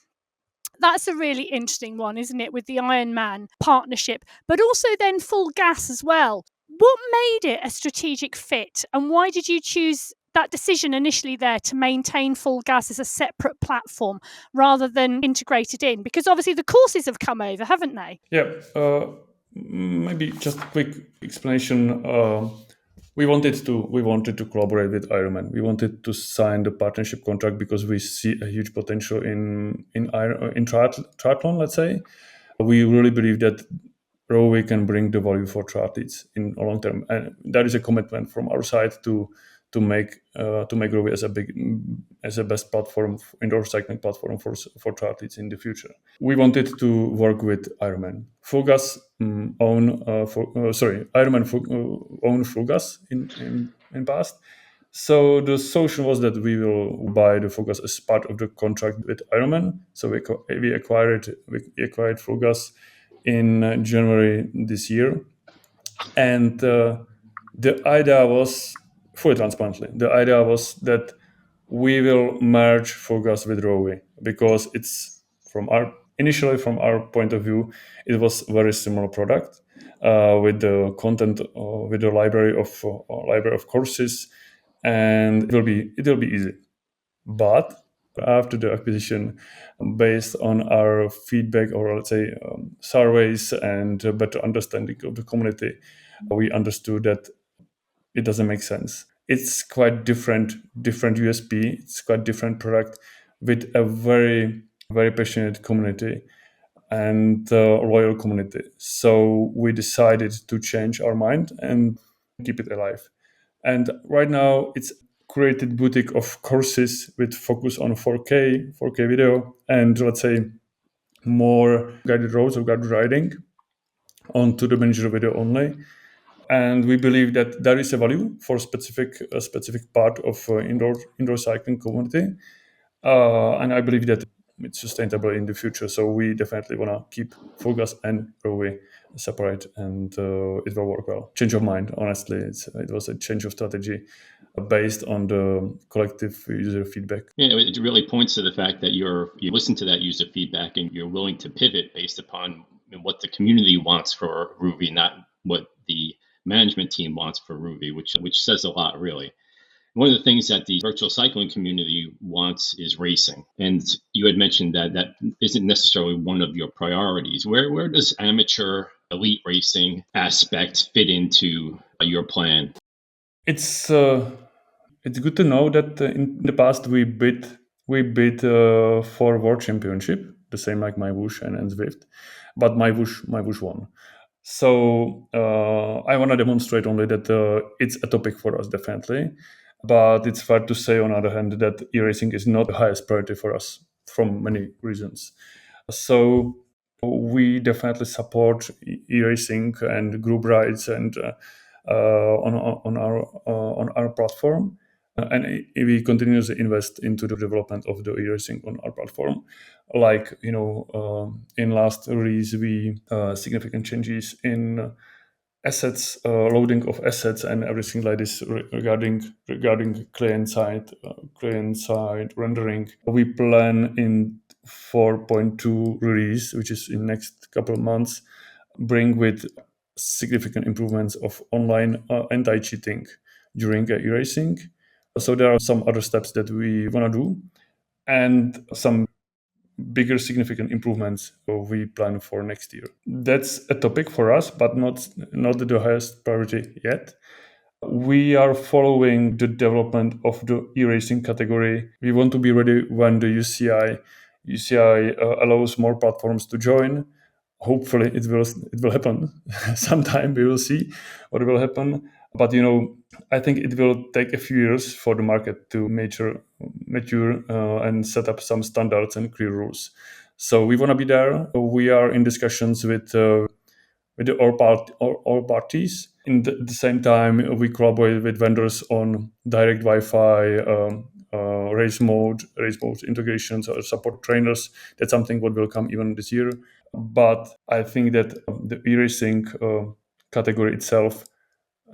That's a really interesting one, isn't it, with the Ironman partnership, but also then FulGaz as well. What made it a strategic fit, and why did you choose that decision initially there to maintain FulGaz as a separate platform rather than integrated in? Because obviously the courses have come over, haven't they? Yeah. Maybe just a quick explanation. We wanted to collaborate with Ironman. We wanted to sign the partnership contract because we see a huge potential in triathlon. Let's say we really believe that Rouvy can bring the value for triathletes in a long term, and that is a commitment from our side to make Rouvy as a best platform, indoor cycling platform for triathletes in the future. We wanted to work with Ironman. FulGaz Ironman own FulGaz in past. So the solution was that we will buy the FulGaz as part of the contract with Ironman. So we acquired FulGaz in January this year, and the idea was fully transparently. The idea was that we will merge FulGaz with Rouvy because it's from our point of view, it was a very similar product with the content, with the library of courses, and it will be easy. But after the acquisition, based on our feedback or let's say surveys and a better understanding of the community, we understood that it doesn't make sense. it's quite different USP. It's quite different product with a very, very passionate community and loyal community. So we decided to change our mind and keep it alive. And right now it's created boutique of courses with focus on 4K video, and let's say more guided roads or guided riding on two-dimensional video only. And we believe that there is a value for a specific part of indoor cycling community. And I believe that it's sustainable in the future. So we definitely want to keep FulGaz and Rouvy separate, and it will work well. Change of mind, honestly, it was a change of strategy based on the collective user feedback. Yeah, it really points to the fact that you listen to that user feedback and you're willing to pivot based upon what the community wants for Rouvy, not what the management team wants for Rouvy, which says a lot, really. One of the things that the virtual cycling community wants is racing. And you had mentioned that isn't necessarily one of your priorities. Where does amateur elite racing aspect fit into your plan? It's good to know that in the past we bid for World Championship, the same like my Whoosh and Zwift, but my Whoosh won. So I want to demonstrate only that it's a topic for us, definitely. But it's fair to say, on the other hand, that e-racing is not the highest priority for us from many reasons. So we definitely support e-racing and group rides and on our platform. And we continuously invest into the development of the e-racing on our platform. Like, in last release, we significant changes in assets, loading of assets and everything like this regarding client side rendering. We plan in 4.2 release, which is in next couple of months, bring with significant improvements of online anti-cheating during e-racing. So there are some other steps that we want to do, and some bigger significant improvements we plan for next year. That's a topic for us, but not the highest priority yet. We are following the development of the e-racing category. We want to be ready when the UCI allows more platforms to join. Hopefully it will happen sometime. We will see what will happen. But I think it will take a few years for the market to mature and set up some standards and clear rules. So we want to be there. We are in discussions with all parties. In the same time, we collaborate with vendors on direct Wi-Fi, race mode integrations, or support trainers. That's something what will come even this year. But I think that the e-racing category itself,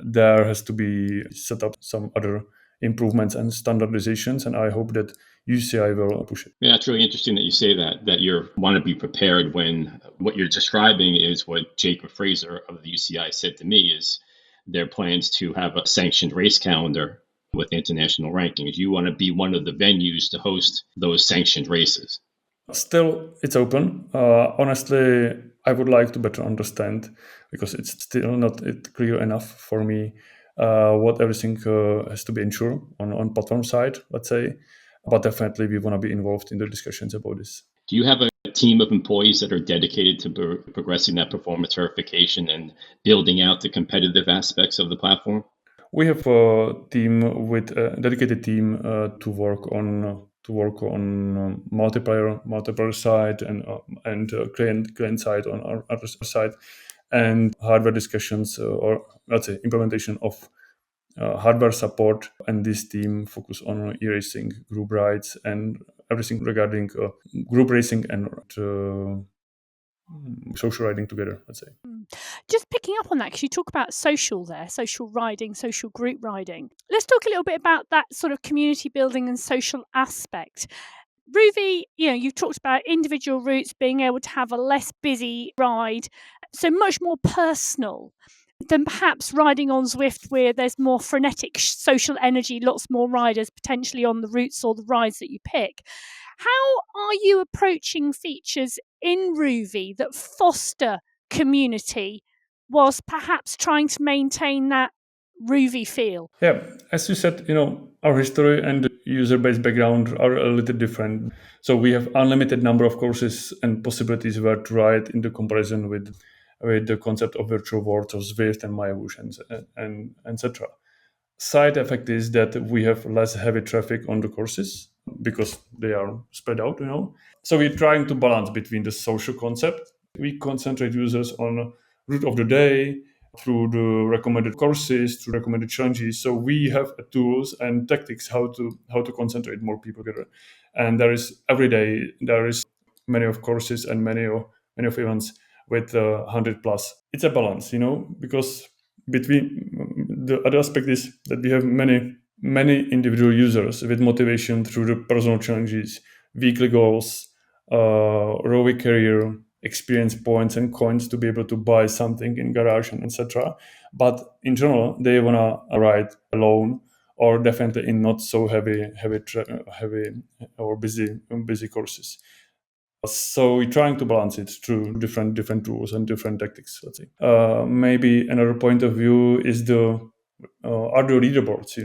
there has to be set up some other improvements and standardizations, and I hope that UCI will push it. Yeah, it's really interesting that you say that you want to be prepared when what you're describing is what Jacob Fraser of the UCI said to me is their plans to have a sanctioned race calendar with international rankings. You want to be one of the venues to host those sanctioned races. Still, it's open. Honestly, I would like to better understand, because it's still not clear enough for me what everything has to be ensured on platform side, let's say. But definitely we want to be involved in the discussions about this. Do you have a team of employees that are dedicated to progressing that performance verification and building out the competitive aspects of the platform? We have a team with a dedicated team to work on multiplayer side and client side on our other side, and hardware discussions, or let's say implementation of hardware support. And this team focus on e-racing, group rides, and everything regarding group racing and social riding together, let's say. Just picking up on that, because you talk about social riding, social group riding. Let's talk a little bit about that sort of community building and social aspect. Rouvy, you've talked about individual routes being able to have a less busy ride, so much more personal than perhaps riding on Zwift, where there's more frenetic social energy, lots more riders potentially on the routes or the rides that you pick. How are you approaching features in Rouvy that foster community whilst perhaps trying to maintain that Rouvy feel? Yeah, as you said, our history and user-based background are a little different. So we have unlimited number of courses and possibilities where to write in the comparison with the concept of virtual worlds of Zwift and Mayavush and etc. Side effect is that we have less heavy traffic on the courses because they are spread out. So we're trying to balance between the social concept. We concentrate users on route of the day through the recommended courses, through recommended challenges. So we have tools and tactics how to concentrate more people together. And there is every day there is many of courses and many of events with 100 plus. It's a balance, because between the other aspect is that we have many individual users with motivation through the personal challenges, weekly goals, Rouvy career, experience points and coins to be able to buy something in garage and etc. But in general, they wanna ride alone or definitely in not so heavy or busy courses. So we're trying to balance it through different tools and different tactics. Let's say maybe another point of view is the are the leaderboards.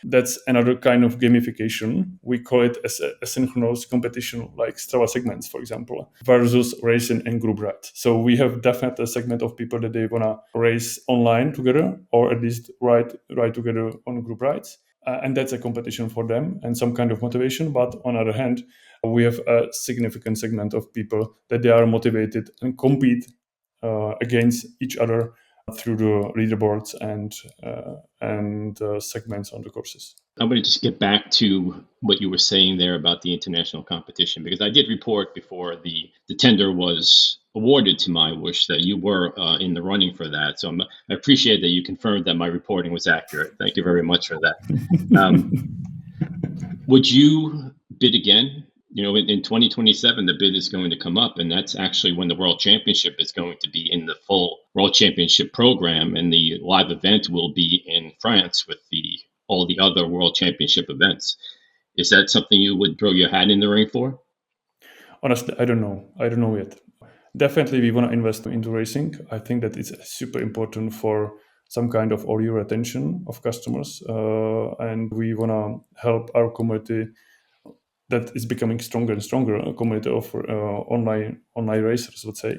That's another kind of gamification. We call it as asynchronous competition, like Strava segments, for example, versus racing and group ride. So we have definitely a segment of people that they wanna race online together, or at least ride together on group rides. And that's a competition for them and some kind of motivation. But on the other hand, we have a significant segment of people that they are motivated and compete against each other through the leaderboards and segments on the courses. I'm going to just get back to what you were saying there about the international competition, because I did report before the tender was awarded to Mayavush that you were in the running for that. So I appreciate that you confirmed that my reporting was accurate. Thank you very much for that. Would you bid again? In 2027, the bid is going to come up, and that's actually when the World Championship is going to be in the full World Championship program, and the live event will be in France with all the other World Championship events. Is that something you would throw your hat in the ring for? Honestly, I don't know yet. Definitely, we want to invest into racing. I think that it's super important for some kind of audio retention of customers, and we want to help our community that is becoming stronger and stronger, a community of online racers, let's say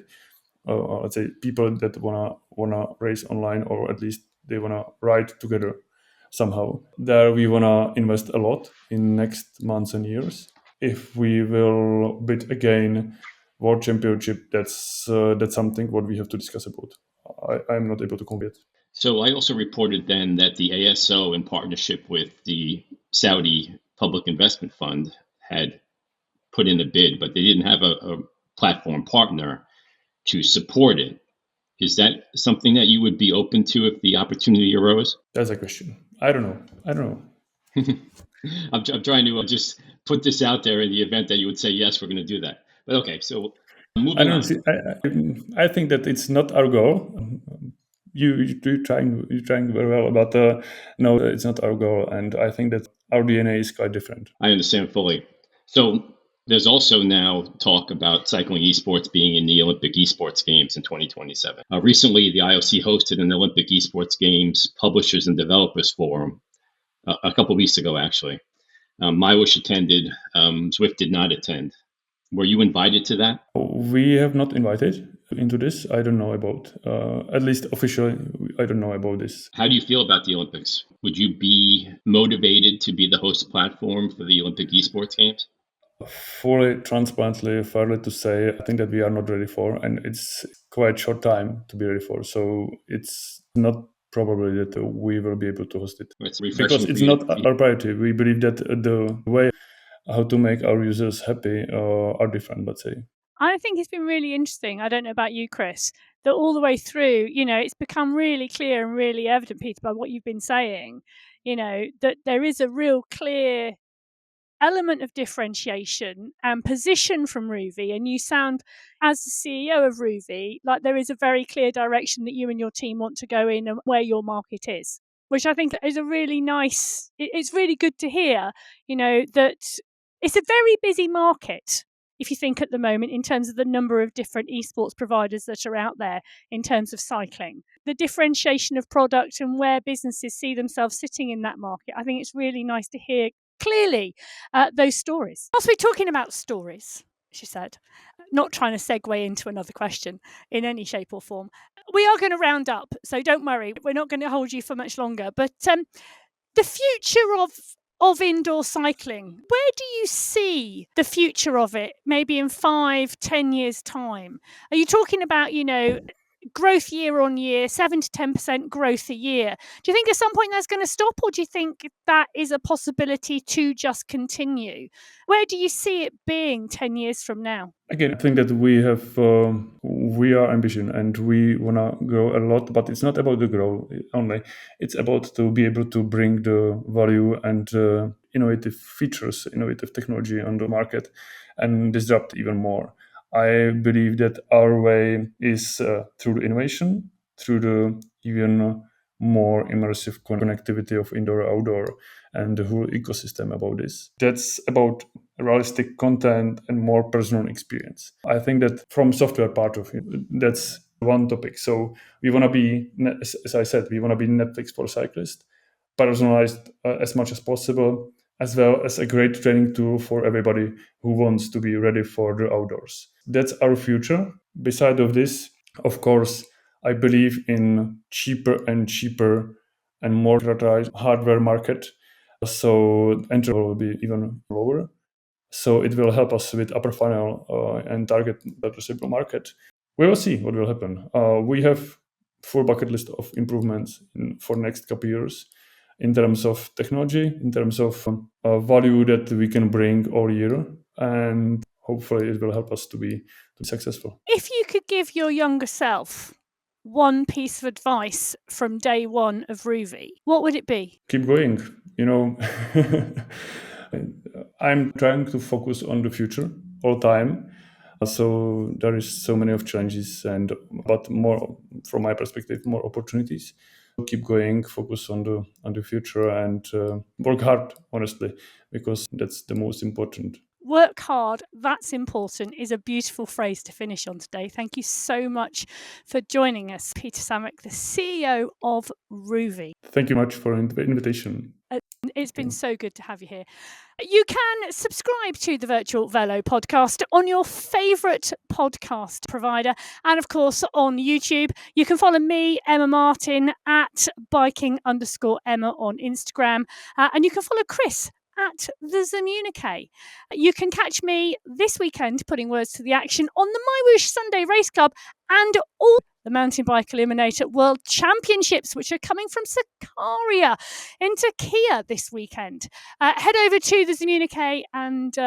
people that wanna race online, or at least they wanna ride together somehow. There we wanna invest a lot in next months and years. If we will bid again World Championship, that's something what we have to discuss about. I'm not able to comment. So I also reported then that the ASO, in partnership with the Saudi Public Investment Fund, had put in a bid, but they didn't have a platform partner to support it. Is that something that you would be open to if the opportunity arose? That's a question. I don't know. I'm trying to just put this out there in the event that you would say, yes, we're going to do that. But okay, so moving on. I think that it's not our goal. You're trying very well, but no, it's not our goal. And I think that our DNA is quite different. I understand fully. So there's also now talk about cycling esports being in the Olympic esports games in 2027. Recently, the IOC hosted an Olympic esports games publishers and developers forum a couple of weeks ago, actually. Mayavush attended. Zwift did not attend. Were you invited to that? We have not invited into this. I don't know about, at least officially, I don't know about this. How do you feel about the Olympics? Would you be motivated to be the host platform for the Olympic esports games? Fully transparently, fairly to say, I think that we are not ready for, and it's quite short time to be ready for. So it's not probably that we will be able to host it, because it's not our priority. We believe that the way how to make our users happy are different, let's say. I think it's been really interesting. I don't know about you, Chris, that all the way through, it's become really clear and really evident, Peter, by what you've been saying, that there is a real clear element of differentiation and position from Rouvy. And you sound, as the CEO of Rouvy, like there is a very clear direction that you and your team want to go in and where your market is, which I think is a really nice, it's really good to hear, that it's a very busy market. if you think at the moment in terms of the number of different esports providers that are out there in terms of cycling, the differentiation of product and where businesses see themselves sitting in that market. I think it's really nice to hear clearly those stories. Whilst we're talking about stories, she said, not trying to segue into another question in any shape or form, we are going to round up, so don't worry, we're not going to hold you for much longer. But the future of indoor cycling, where do you see the future of it maybe in 5-10 years time? Are you talking about, growth year on year, 7 to 10% growth a year? Do you think at some point that's going to stop, or do you think that is a possibility to just continue? Where do you see it being 10 years from now? Again, I think that we are ambition and we want to grow a lot, but it's not about the growth only. It's about to be able to bring the value and innovative features, innovative technology on the market and disrupt even more. I believe that our way is through the innovation, through the even more immersive connectivity of indoor, outdoor, and the whole ecosystem about this. That's about realistic content and more personal experience. I think that from software part of it, that's one topic. So we want to be, as I said, we want to be Netflix for cyclists, personalized as much as possible, as well as a great training tool for everybody who wants to be ready for the outdoors. That's our future. Beside of this, of course, I believe in cheaper and more prioritized hardware market. So entry will be even lower. So it will help us with upper funnel and target the addressable market. We will see what will happen. We have full bucket list of improvements for next couple years in terms of technology, in terms of value that we can bring all year, and hopefully it will help us to be successful. If you could give your younger self one piece of advice from day one of Rouvy, what would it be? Keep going. I'm trying to focus on the future all the time. So there is so many of challenges but more, from my perspective, more opportunities. Keep going, focus on the future, and work hard, honestly, because that's the most important. Work hard, that's important, is a beautiful phrase to finish on today. Thank you so much for joining us, Petr Samek, the CEO of Rouvy. Thank you much for the invitation. It's been so good to have you here. You can subscribe to the Virtual Velo Podcast on your favourite podcast provider and, of course, on YouTube. You can follow me, Emma Martin, at biking_Emma on Instagram. And you can follow Chris at the Zamunique. You can catch me this weekend putting words to the action on the My Whoosh Sunday Race Club and all the Mountain Bike Eliminator World Championships, which are coming from Sakarya in Turkey this weekend. Head over to the Zamunique and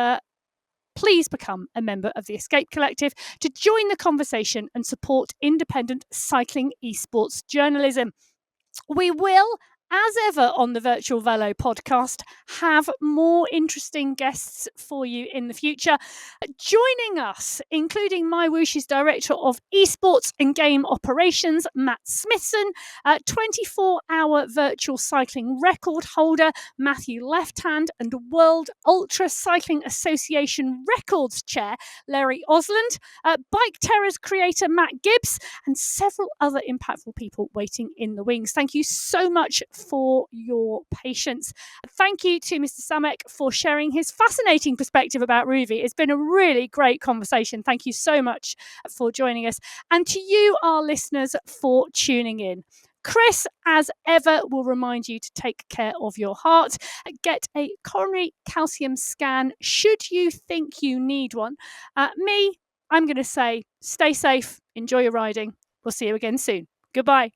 please become a member of the Escape Collective to join the conversation and support independent cycling esports journalism. We will, as ever on the Virtual Velo Podcast, have more interesting guests for you in the future. Joining us, including My Whoosh's Director of Esports and Game Operations, Matt Smithson, 24-hour virtual cycling record holder, Matthew Lefthand, and World Ultra Cycling Association Records Chair, Larry Osland, Bike Terrors creator, Matt Gibbs, and several other impactful people waiting in the wings. Thank you so much for your patience. Thank you to Mr. Samek for sharing his fascinating perspective about Rouvy. It's been a really great conversation. Thank you so much for joining us. And to you, our listeners, for tuning in. Chris, as ever, will remind you to take care of your heart. Get a coronary calcium scan should you think you need one. I'm going to say stay safe, enjoy your riding. We'll see you again soon. Goodbye.